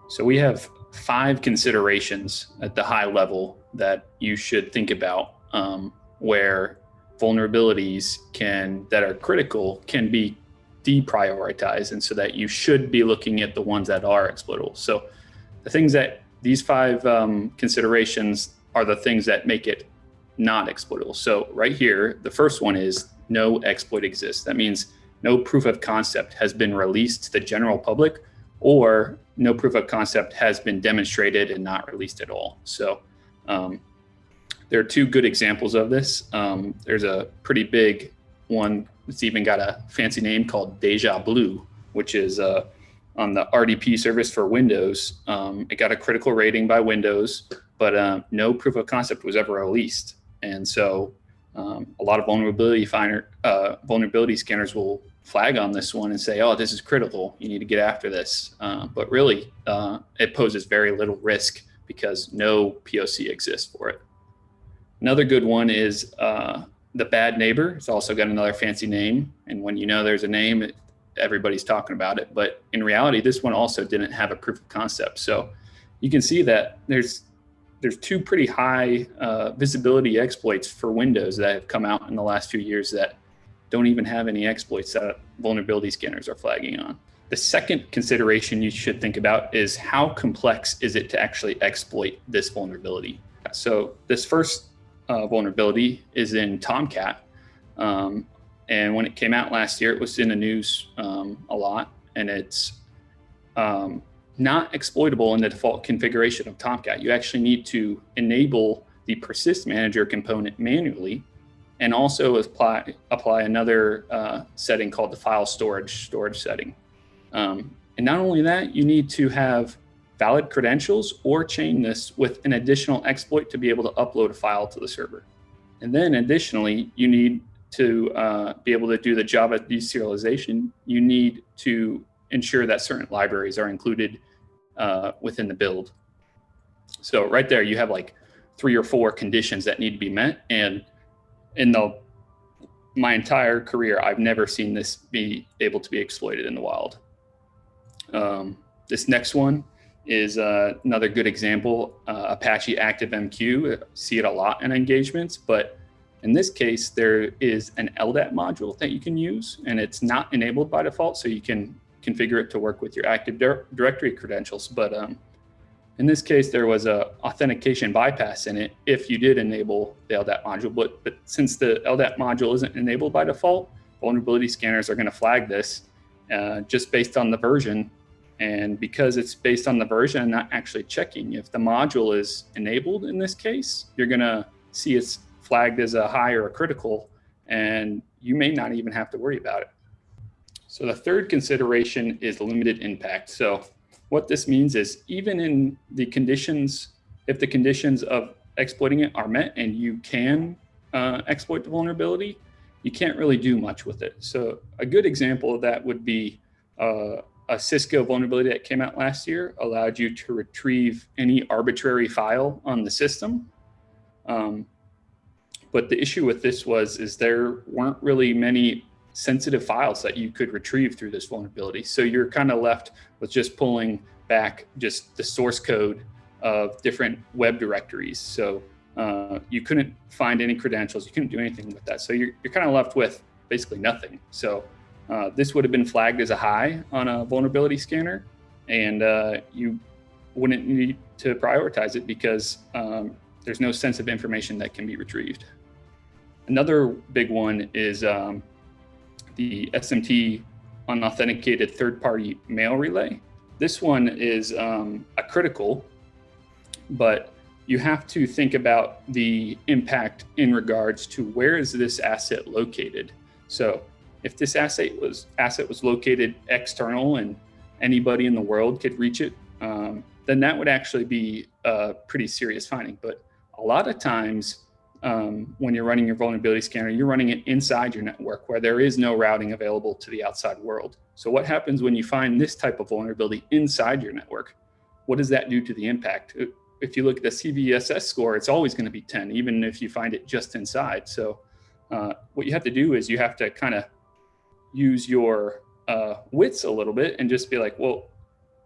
So we have 5 considerations at the high level that you should think about where vulnerabilities that are critical can be deprioritized, and so that you should be looking at the ones that are exploitable. So the things that these 5 considerations are the things that make it not exploitable. So right here, the first one is no exploit exists. That means no proof of concept has been released to the general public, or no proof of concept has been demonstrated and not released at all. So there are 2 good examples of this. There's a pretty big one that's even got a fancy name called Deja Blue, which is on the RDP service for Windows. It got a critical rating by Windows, but no proof of concept was ever released. And so a lot of vulnerability scanners will flag on this one and say, oh, this is critical, you need to get after this. But really, it poses very little risk because no POC exists for it. Another good one is the bad neighbor. It's also got another fancy name. And when you know there's a name, everybody's talking about it. But in reality, this one also didn't have a proof of concept. So you can see that there's 2 pretty high visibility exploits for Windows that have come out in the last few years that don't even have any exploits that vulnerability scanners are flagging on. The second consideration you should think about is how complex is it to actually exploit this vulnerability. So this first vulnerability is in Tomcat. And when it came out last year, it was in the news a lot, and it's not exploitable in the default configuration of Tomcat. You actually need to enable the persist manager component manually, and also apply another setting called the file storage setting. And not only that, you need to have valid credentials or chain this with an additional exploit to be able to upload a file to the server. And then additionally, you need to be able to do the Java deserialization. You need to ensure that certain libraries are included within the build. So right there, you have like 3 or 4 conditions that need to be met. And in my entire career, I've never seen this be able to be exploited in the wild. This next one is another good example, Apache ActiveMQ. I see it a lot in engagements, but in this case, there is an LDAP module that you can use, and it's not enabled by default, so you can configure it to work with your Active Directory credentials. But in this case, there was a authentication bypass in it if you did enable the LDAP module. But since the LDAP module isn't enabled by default, vulnerability scanners are going to flag this just based on the version. And because it's based on the version and not actually checking if the module is enabled in this case, you're going to see it's flagged as a high or a critical, and you may not even have to worry about it. So the third consideration is limited impact. So what this means is even in the conditions, if the conditions of exploiting it are met and you can exploit the vulnerability, you can't really do much with it. So a good example of that would be a Cisco vulnerability that came out last year allowed you to retrieve any arbitrary file on the system. But the issue with this is there weren't really many sensitive files that you could retrieve through this vulnerability. So you're kind of left with just pulling back just the source code of different web directories. So you couldn't find any credentials, you couldn't do anything with that. So you're kind of left with basically nothing. So this would have been flagged as a high on a vulnerability scanner, and you wouldn't need to prioritize it because there's no sensitive information that can be retrieved. Another big one is the SMT unauthenticated third-party mail relay. This one is a critical, but you have to think about the impact in regards to where is this asset located. So if this asset was located external and anybody in the world could reach it, then that would actually be a pretty serious finding. But a lot of times when you're running your vulnerability scanner, you're running it inside your network where there is no routing available to the outside world. So what happens when you find this type of vulnerability inside your network? What does that do to the impact? If you look at the CVSS score, it's always going to be 10, even if you find it just inside. So what you have to do is you have to kind of use your wits a little bit and just be like, well,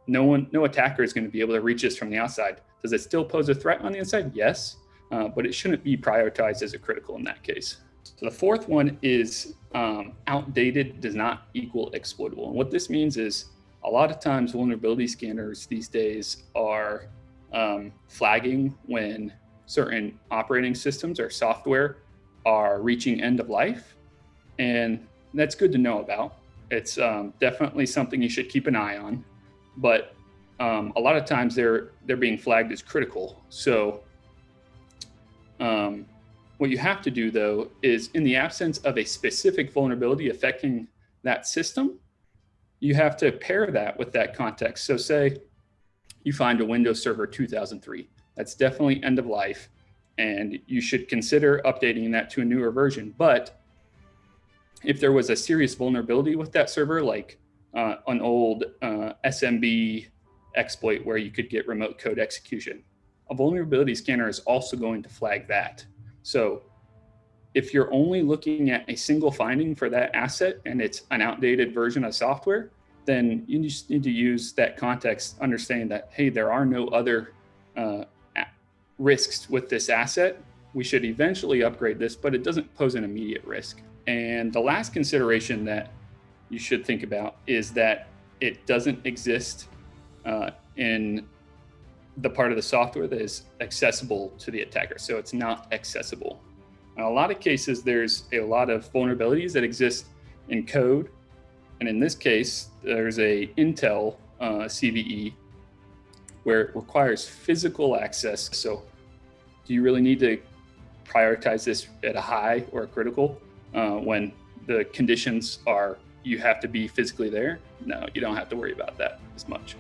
no attacker is going to be able to reach this from the outside. Does it still pose a threat on the inside? Yes, but it shouldn't be prioritized as a critical in that case. So the fourth one is outdated does not equal exploitable. And what this means is a lot of times vulnerability scanners these days are flagging when certain operating systems or software are reaching end of life. And that's good to know about. It's definitely something you should keep an eye on. But a lot of times they're being flagged as critical. So what you have to do, though, is in the absence of a specific vulnerability affecting that system, you have to pair that with that context. So say you find a Windows Server 2003. That's definitely end of life, and you should consider updating that to a newer version. But if there was a serious vulnerability with that server, like an old SMB exploit where you could get remote code execution, a vulnerability scanner is also going to flag that. So if you're only looking at a single finding for that asset and it's an outdated version of software, then you just need to use that context, understanding that, hey, there are no other risks with this asset. We should eventually upgrade this, but it doesn't pose an immediate risk. And the last consideration that you should think about is that it doesn't exist in the part of the software that is accessible to the attacker. So it's not accessible. In a lot of cases, there's a lot of vulnerabilities that exist in code. And in this case, there's a Intel CVE where it requires physical access. So do you really need to prioritize this at a high or a critical when the conditions are you have to be physically there? No, you don't have to worry about that as much.